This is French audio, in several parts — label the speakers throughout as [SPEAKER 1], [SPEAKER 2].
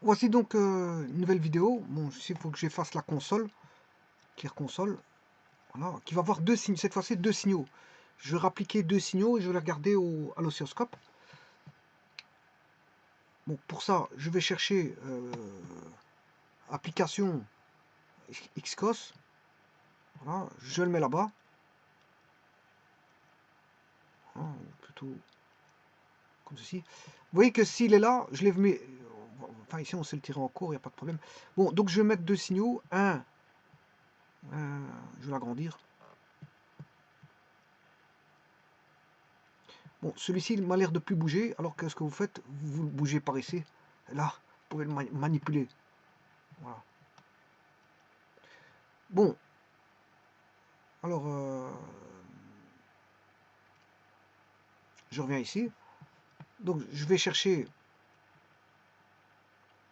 [SPEAKER 1] Voici donc une nouvelle vidéo. Bon, il faut que j'efface la console, clear console, voilà, qui va avoir deux signes, cette fois-ci deux signaux. Je vais rappliquer deux signaux et je vais les regarder à l'oscilloscope. Bon, pour ça, je vais chercher application Xcos. Voilà, je le mets là-bas. Voilà, plutôt comme ceci. Vous voyez que s'il est là, je l'ai mis. Enfin, ici, on sait le tirer en cours, il n'y a pas de problème. Bon, donc je vais mettre deux signaux. Je vais l'agrandir. Bon, celui-ci, il m'a l'air de plus bouger, alors que ce que vous faites, vous le bougez par ici. Et là, vous pouvez le manipuler. Voilà. Bon, alors, je reviens ici. Donc, je vais chercher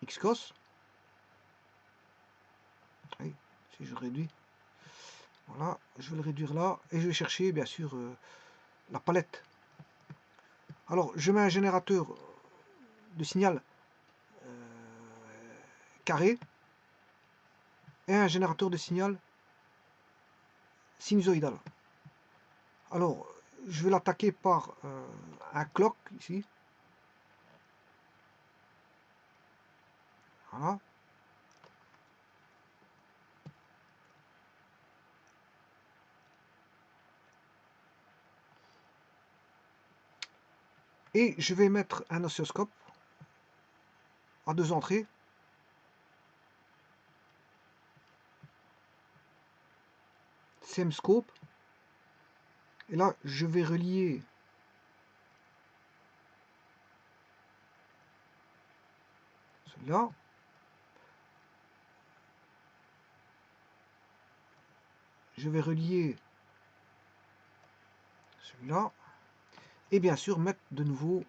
[SPEAKER 1] Xcos. Oui, si je réduis. Voilà, je vais le réduire là. Et je vais chercher, bien sûr, la palette. Alors, je mets un générateur de signal carré et un générateur de signal sinusoïdal. Alors, je vais l'attaquer par un clock ici. Voilà. Et je vais mettre un oscilloscope à deux entrées. Same scope. Et là, je vais relier celui-là. Je vais relier celui-là. Et bien sûr, mettre de nouveau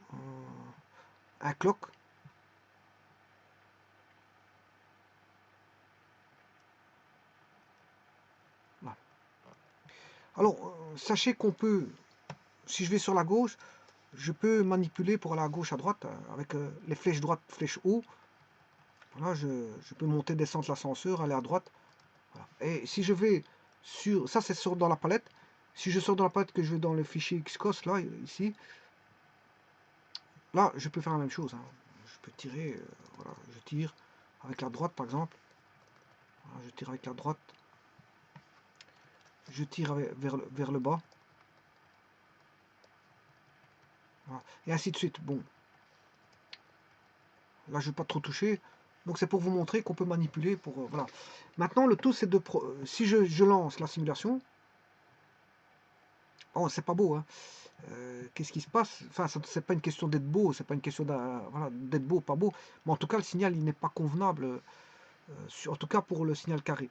[SPEAKER 1] un clock. Voilà. Alors, sachez qu'on peut, si je vais sur la gauche, je peux manipuler pour aller à gauche, à droite, avec les flèches droite, flèche haut. Voilà, je peux monter, descendre l'ascenseur, aller à droite. Voilà. Et si je vais sur, ça c'est dans la palette. Si je sors dans la palette, que je vais dans le fichier Xcos, là, ici, là, je peux faire la même chose. Hein. Je peux tirer, voilà, je tire avec la droite, par exemple. Voilà, je tire avec la droite. Je tire vers le bas. Voilà. Et ainsi de suite. Bon. Là, je ne vais pas trop toucher. Donc, c'est pour vous montrer qu'on peut manipuler. Voilà. Maintenant, le tout, c'est de... si je lance la simulation... Oh, c'est pas beau, hein. Qu'est-ce qui se passe? Enfin, c'est pas une question d'être beau, c'est pas une question voilà, d'être beau, pas beau. Mais en tout cas, le signal, il n'est pas convenable, en tout cas pour le signal carré.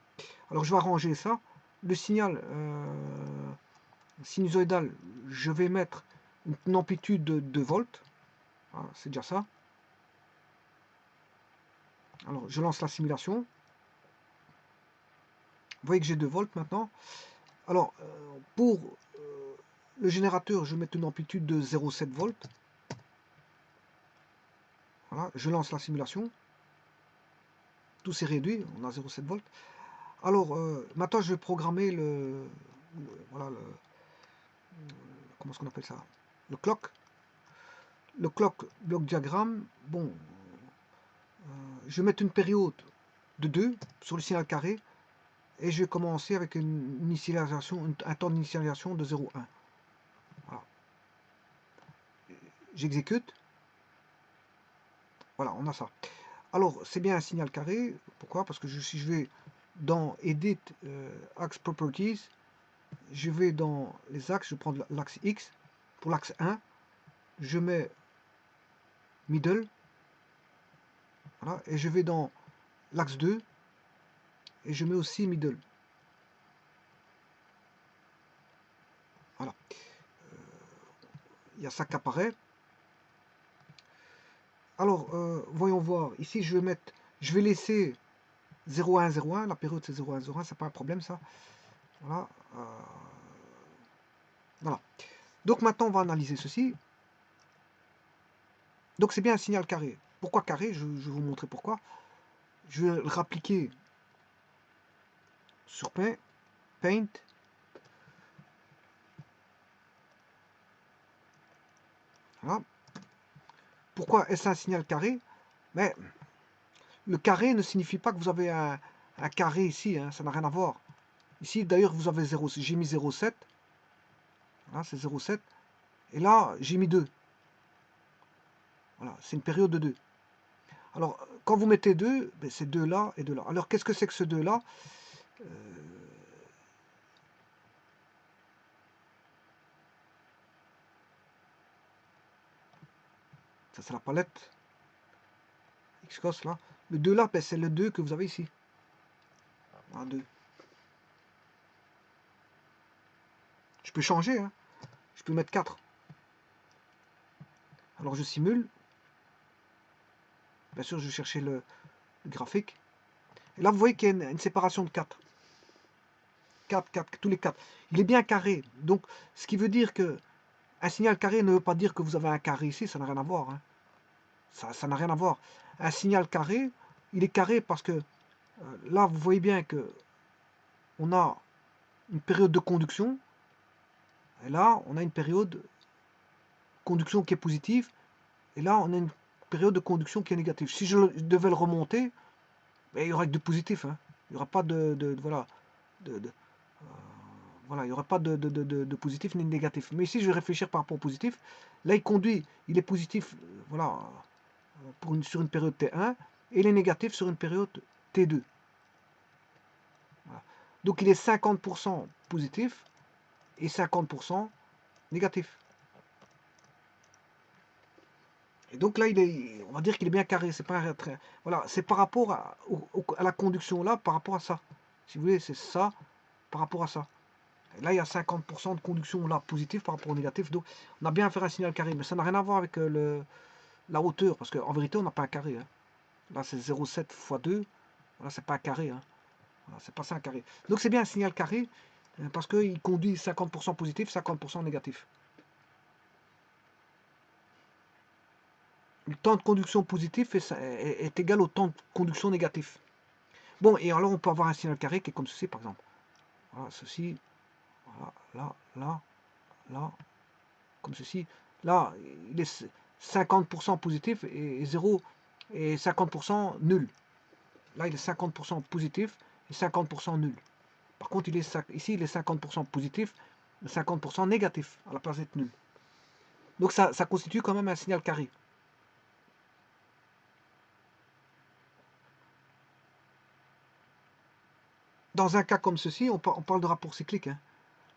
[SPEAKER 1] Alors, je vais arranger ça. Le signal sinusoïdal, je vais mettre une amplitude de 2 volts. Voilà, c'est déjà ça. Alors, je lance la simulation. Vous voyez que j'ai 2 volts maintenant. Alors, pour le générateur, je vais mettre une amplitude de 0,7 volts. Voilà, je lance la simulation. Tout s'est réduit, on a 0,7 volts. Alors, maintenant, je vais programmer voilà, comment est-ce qu'on appelle ça? Le clock. Le clock block diagramme, bon, je vais mettre une période de 2 sur le signal carré et je vais commencer avec une initialisation, un temps d'initialisation de 0,1. Voilà. J'exécute. Voilà, on a ça. Alors, c'est bien un signal carré. Pourquoi? Parce que si je vais dans Edit Axe Properties, je vais dans les axes, je prends l'axe X. Pour l'axe 1, je mets Middle. Voilà, et je vais dans l'axe 2 et je mets aussi Middle. Voilà. Il y a ça qui apparaît. Alors, voyons voir. Ici, je vais laisser 0,1,0,1. La période, c'est 0,1,0,1. C'est pas un problème, ça. Voilà. Voilà. Donc, maintenant, on va analyser ceci. Donc, c'est bien un signal carré. Pourquoi carré? Je vais vous montrer pourquoi. Je vais le rappliquer sur Paint. Voilà. Pourquoi est-ce un signal carré? Mais le carré ne signifie pas que vous avez un carré ici, hein, ça n'a rien à voir. Ici, d'ailleurs, vous avez 0, j'ai mis 0,7. Voilà, c'est 0,7. Et là, j'ai mis 2. Voilà, c'est une période de 2. Alors, quand vous mettez 2, ben, c'est 2 là et 2 là. Alors, qu'est-ce que c'est que ce 2 là? Ça, c'est la palette Xcos là. Le 2 là, ben, c'est le 2 que vous avez ici. Voilà, 2. Je peux changer, hein. Je peux mettre 4. Alors, je simule. Bien sûr, je vais chercher le graphique. Et là, vous voyez qu'il y a une séparation de 4. 4, 4, tous les 4. Il est bien carré. Donc, ce qui veut dire que un signal carré ne veut pas dire que vous avez un carré ici, ça n'a rien à voir. Hein. Ça n'a rien à voir. Un signal carré, il est carré parce que là, vous voyez bien que on a une période de conduction. Et là, on a une période de conduction qui est positive. Et là, on a une période de conduction qui est négative. Si je devais le remonter, ben, il y aurait que de positif. Hein. Il n'y aura pas voilà, voilà, il n'y aura pas de positif ni de négatif. Mais ici, je vais réfléchir par rapport au positif. Là, il conduit, il est positif, voilà, sur une période T1, et il est négatif sur une période T2. Voilà. Donc, il est 50% positif et 50% négatif. Et donc là, on va dire qu'il est bien carré. C'est pas voilà, c'est par rapport à la conduction là, par rapport à ça. Si vous voulez, c'est ça par rapport à ça. Et là, il y a 50% de conduction là positive par rapport au négatif. Donc, on a bien fait un signal carré, mais ça n'a rien à voir avec la hauteur, parce qu'en vérité, on n'a pas un carré. Hein. Là, c'est 0,7 fois 2. Voilà, c'est pas un carré. Hein. Voilà, c'est pas ça un carré. Donc, c'est bien un signal carré, parce qu'il conduit 50% positif, 50% négatif. Le temps de conduction positif est égal au temps de conduction négatif. Bon, et alors on peut avoir un signal carré qui est comme ceci, par exemple. Voilà, ceci, voilà, là, là, là, comme ceci. Là, il est 50% positif et 0 et 50% nul. Là, il est 50% positif et 50% nul. Par contre, ici, il est 50% positif et 50% négatif à la place d'être nul. Donc, ça constitue quand même un signal carré. Dans un cas comme ceci, on parle de rapport cyclique. Hein.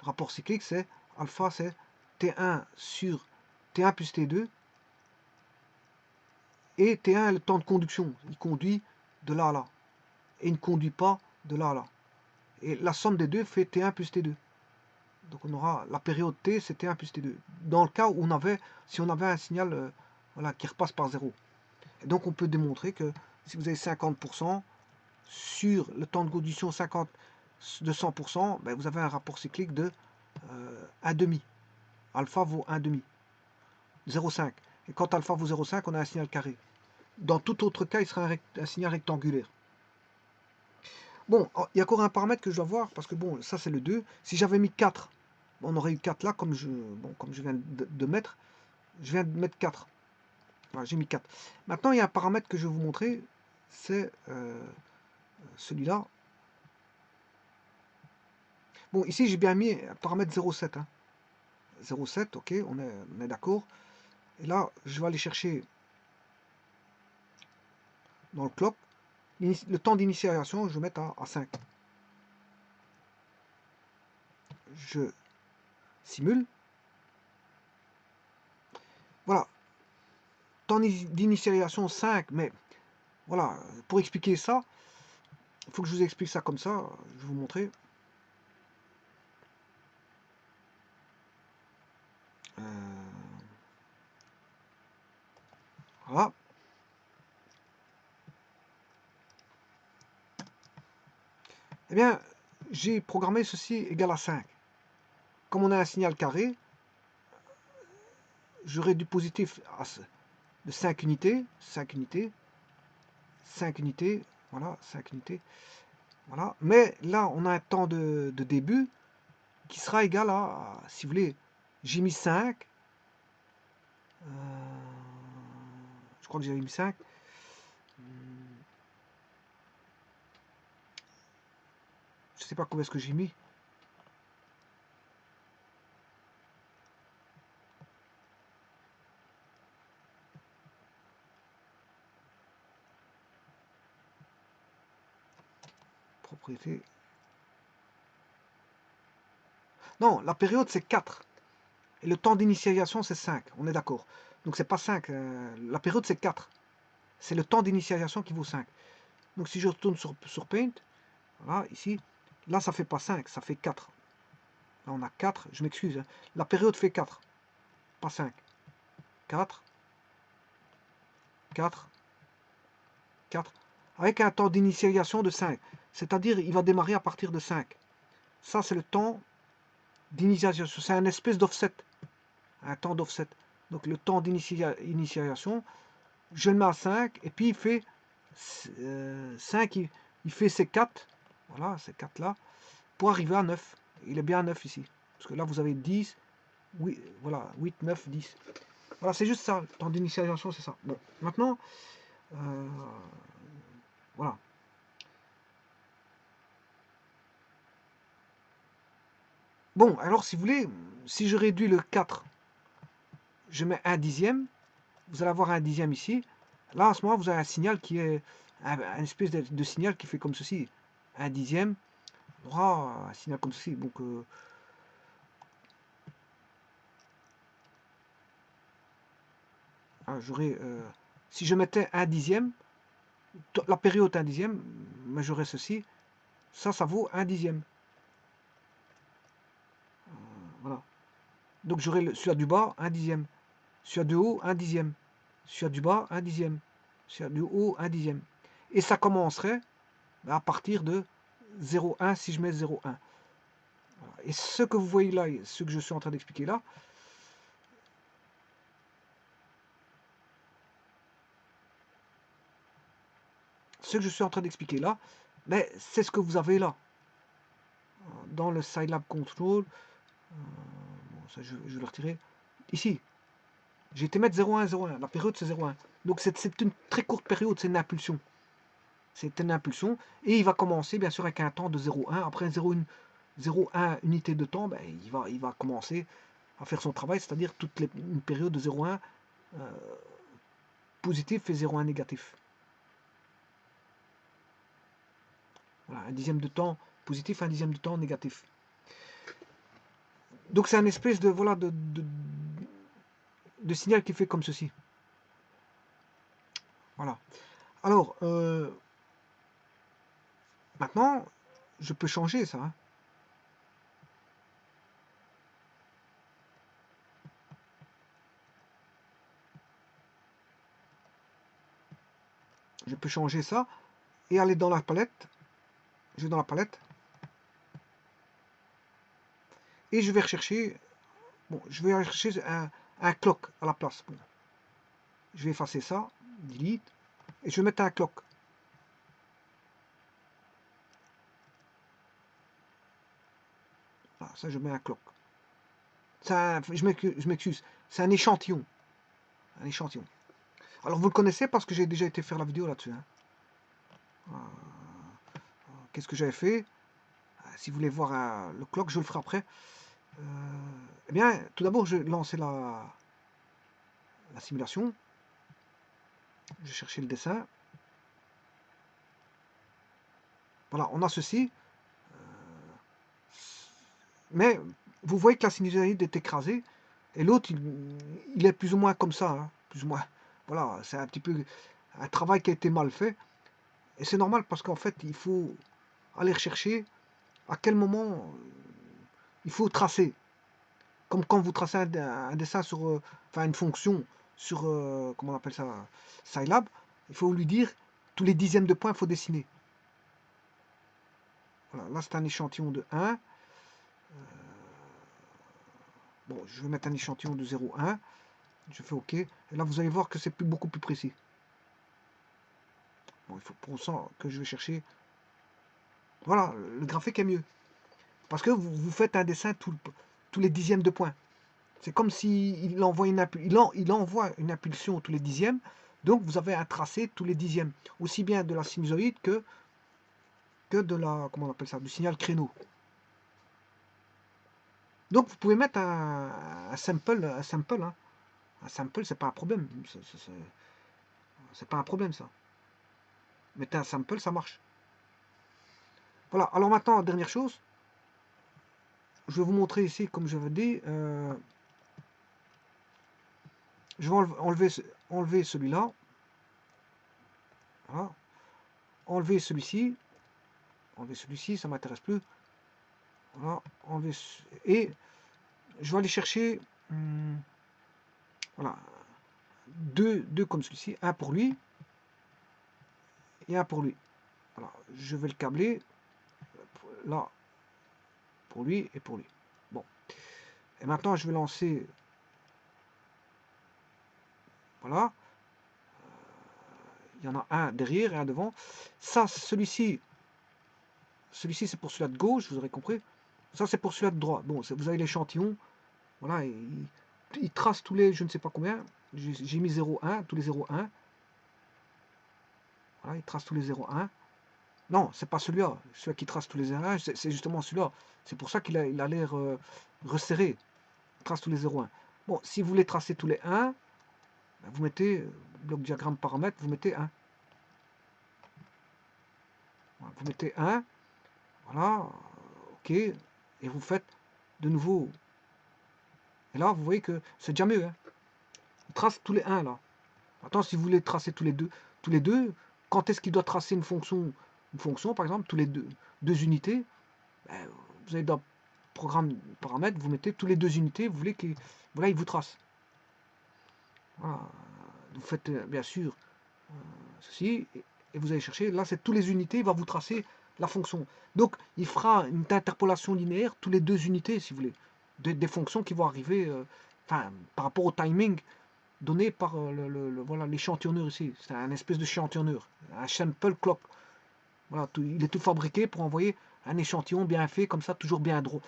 [SPEAKER 1] Le rapport cyclique, c'est alpha, c'est T1 sur T1 plus T2. Et T1 est le temps de conduction. Il conduit de là à là. Et il ne conduit pas de là à là. Et la somme des deux fait T1 plus T2. Donc on aura la période T, c'est T1 plus T2. Dans le cas où si on avait un signal voilà, qui repasse par 0. Et donc on peut démontrer que si vous avez 50% sur le temps de conduction 50 de 100%, ben vous avez un rapport cyclique de 1,5. Alpha vaut 1,5. 0,5. Et quand alpha vaut 0,5, on a un signal carré. Dans tout autre cas, il sera un signal rectangulaire. Bon, il y a encore un paramètre que je dois voir, parce que bon, ça c'est le 2. Si j'avais mis 4, on aurait eu 4 là, comme je viens de mettre. Je viens de mettre 4. Voilà, j'ai mis 4. Maintenant, il y a un paramètre que je vais vous montrer, c'est celui-là. Bon, ici j'ai bien mis un paramètre 0,7. Hein. 0,7, ok, on est d'accord. Et là, je vais aller chercher dans le clock. Le temps d'initialisation, je vais mettre à 5. Je simule. Voilà. Temps d'initialisation 5, mais voilà, pour expliquer ça, il faut que je vous explique ça comme ça. Je vais vous montrer. Voilà. Eh bien, j'ai programmé ceci égal à 5. Comme on a un signal carré, j'aurai du positif de 5 unités, 5 unités, 5 unités, voilà, 5 unités, voilà. Mais là, on a un temps de début qui sera égal à, si vous voulez, j'ai mis 5, je crois que j'ai mis 5, je sais pas combien est-ce que j'ai mis, propriété, non, la période c'est 4, et le temps d'initialisation c'est 5, on est d'accord, donc c'est pas 5, la période c'est 4, c'est le temps d'initialisation qui vaut 5, donc si je retourne sur Paint, voilà, ici, là ça fait pas 5, ça fait 4, là on a 4, je m'excuse, hein. La période fait 4, pas 5, 4, 4, 4, avec un temps d'initialisation de 5, c'est-à-dire il va démarrer à partir de 5, ça c'est le temps d'initialisation, c'est un espèce d'offset, un temps d'offset, donc le temps d'initialisation, je le mets à 5, et puis il fait 5, il fait ces 4, voilà, ces 4 là, pour arriver à 9, il est bien à 9 ici, parce que là vous avez 10, oui, voilà, 8, 9, 10, voilà, c'est juste ça, le temps d'initialisation c'est ça. Bon, maintenant, voilà. Bon, alors si vous voulez, si je réduis le 4, je mets un dixième, vous allez avoir un dixième ici. Là, à ce moment, vous avez un signal qui est un espèce de signal qui fait comme ceci. Un dixième, on aura un signal comme ceci. Donc, j'aurai, si je mettais un dixième, la période un dixième, mais j'aurais ceci. Ça vaut un dixième. Voilà. Donc, j'aurai celui du bas, un dixième. Celui du haut, un dixième. Celui du bas, un dixième. Celui du haut, un dixième. Et ça commencerait à partir de 0,1 si je mets 0,1. Et ce que vous voyez là, ce que je suis en train d'expliquer là, mais c'est ce que vous avez là, dans le Scilab Control. Bon, ça, je vais le retirer. Ici, j'ai été mettre 0,1, 0,1. La période, c'est 0,1. Donc, c'est une très courte période, c'est une impulsion. C'est une impulsion. Et il va commencer, bien sûr, avec un temps de 0,1. Après 0,1 unité de temps, ben, il va commencer à faire son travail, c'est-à-dire une période de 0,1 positif et 0,1 négatif. Voilà, un dixième de temps positif, un dixième de temps négatif. Donc c'est un espèce de, voilà, de signal qui fait comme ceci. Voilà. Alors, maintenant, je peux changer ça. Hein. Je peux changer ça et aller dans la palette. Je vais dans la palette. Et je vais rechercher. Bon, je vais rechercher un clock à la place. Bon. Je vais effacer ça. Delete. Et je vais mettre un clock. Voilà, ça, je mets un clock. Je m'excuse. C'est un échantillon. Un échantillon. Alors, vous le connaissez parce que j'ai déjà été faire la vidéo là-dessus. Hein. Qu'est-ce que j'avais fait? Si vous voulez voir le clock, je le ferai après. Eh bien, tout d'abord, je vais lancer la simulation. Je vais chercher le dessin. Voilà, on a ceci. Mais vous voyez que la sinusoïde est écrasée. Et l'autre, il est plus ou moins comme ça. Hein, plus ou moins. Voilà, c'est un petit peu un travail qui a été mal fait. Et c'est normal parce qu'en fait, il faut aller rechercher à quel moment il faut tracer. Comme quand vous tracez un dessin sur, enfin une fonction sur, comment on appelle ça, Scilab, il faut lui dire tous les dixièmes de points, il faut dessiner. Voilà, là c'est un échantillon de 1. Bon, je vais mettre un échantillon de 0,1. Je fais OK. Et là, vous allez voir que c'est beaucoup plus précis. Bon, il faut pour ça que je vais chercher. Voilà, le graphique est mieux. Parce que vous faites un dessin tous les dixièmes de points. C'est comme s'il envoie il envoie une impulsion tous les dixièmes. Donc, vous avez un tracé tous les dixièmes. Aussi bien de la sinusoïde que de la, comment on appelle ça, du signal créneau. Donc, vous pouvez mettre un sample, hein. Un sample, c'est pas un problème. C'est pas un problème, ça. Mettez un sample, ça marche. Voilà. Alors maintenant, dernière chose, je vais vous montrer ici, comme je vous dit, je vais enlever celui-là. Voilà. Enlever celui-ci. Enlever celui-ci, ça m'intéresse plus. Voilà. Enlever et je vais aller chercher voilà, deux comme celui-ci, un pour lui et un pour lui. Voilà. Je vais le câbler là pour lui et pour lui. Bon. Et maintenant, je vais lancer. Voilà. Il y en a un derrière et un devant. Ça, celui-ci, c'est pour celui-là de gauche, vous aurez compris. Ça, c'est pour celui-là de droite. Bon, vous avez l'échantillon. Voilà, il trace tous les, je ne sais pas combien. J'ai mis 0,1, tous les 0,1. Voilà, il trace tous les 0,1. Non, c'est pas celui-là. Celui qui trace tous les 0,1, c'est justement celui-là. C'est pour ça qu'il a l'air resserré. Il trace tous les 0,1. Bon, si vous voulez tracer tous les 1, vous mettez bloc diagramme paramètres, vous mettez 1. Voilà, vous mettez 1. Voilà, OK. Et vous faites de nouveau. Et là, vous voyez que c'est déjà mieux. Hein. Il trace tous les 1 là. Maintenant, si vous voulez tracer tous les deux, quand est-ce qu'il doit tracer une fonction, par exemple, tous les deux unités, ben, vous avez dans programme paramètres, vous mettez tous les 2 unités, vous voulez qu'il voilà, il vous trace. Voilà. Vous faites bien sûr ceci, et vous allez chercher, là c'est tous les unités, il va vous tracer la fonction. Donc il fera une interpolation linéaire tous les 2 unités, si vous voulez, des fonctions qui vont arriver, enfin, par rapport au timing donné par voilà, l'échantillonneur ici. C'est un espèce de échantillonneur, un sample clock. Voilà, il est tout fabriqué pour envoyer un échantillon bien fait, comme ça, toujours bien droit.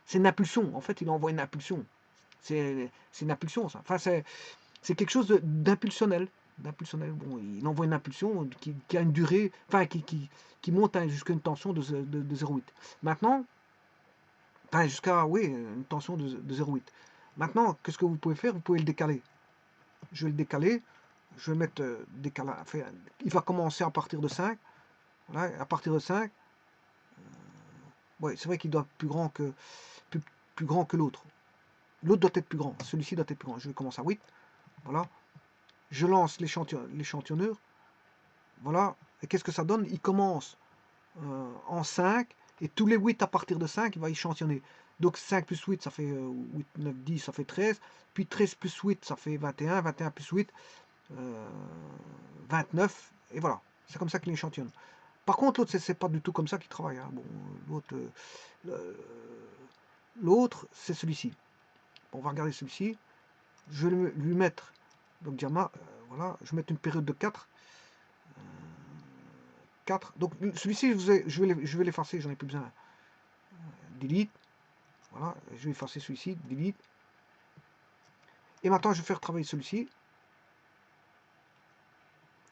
[SPEAKER 1] C'est une impulsion, en fait, il envoie une impulsion. C'est une impulsion, ça. Enfin, c'est quelque chose d'impulsionnel. Bon, il envoie une impulsion qui a une durée, enfin, qui monte jusqu'à une tension de 0,8. Maintenant, enfin, jusqu'à, oui, une tension de 0,8. Maintenant, qu'est-ce que vous pouvez faire? Vous pouvez le décaler. Je vais le décaler. Je vais mettre décaler. Enfin, il va commencer à partir de 5. Voilà, à partir de 5. Ouais, c'est vrai qu'il doit être plus grand que l'autre. L'autre doit être plus grand. Celui-ci doit être plus grand. Je vais commencer à 8. Voilà. Je lance l'échantillonneur. Voilà. Et qu'est-ce que ça donne? Il commence en 5. Et tous les 8 à partir de 5, il va échantillonner. Donc 5 plus 8, ça fait 8, 9, 10, ça fait 13. Puis 13 plus 8, ça fait 21. 21 plus 8, 29. Et voilà. C'est comme ça qu'il échantillonne. Par contre, l'autre, c'est pas du tout comme ça qu'il travaille. Hein. Bon, l'autre, c'est celui-ci. Bon, on va regarder celui-ci. Je vais lui mettre, donc diamant, voilà, je vais mettre une période de 4. 4. Donc celui-ci, je vais l'effacer, j'en ai plus besoin. Delete. Voilà, je vais effacer celui-ci, delete. Et maintenant, je vais faire travailler celui-ci.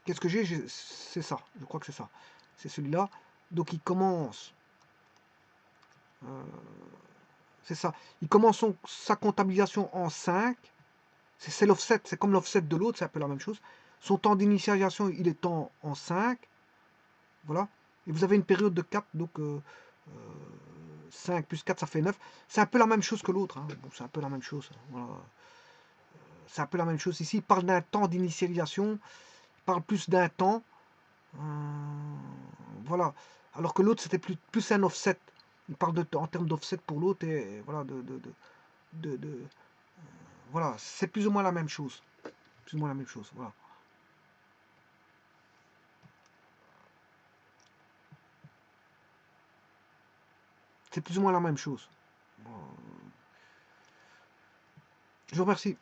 [SPEAKER 1] Qu'est-ce que j'ai? C'est ça, je crois que c'est ça. C'est celui-là. Donc il commence. C'est ça. Il commence sa comptabilisation en 5. C'est l'offset, c'est comme l'offset de l'autre, c'est un peu la même chose. Son temps d'initialisation, il est en 5. Voilà. Et vous avez une période de 4, donc 5 plus 4, ça fait 9. C'est un peu la même chose que l'autre. Hein. Bon, c'est un peu la même chose. Voilà. C'est un peu la même chose ici. Il parle d'un temps d'initialisation, il parle plus d'un temps. Voilà. Alors que l'autre, c'était plus un offset. Il parle en termes d'offset pour l'autre et voilà, voilà, c'est plus ou moins la même chose. Plus ou moins la même chose, voilà. C'est plus ou moins la même chose. Je vous remercie.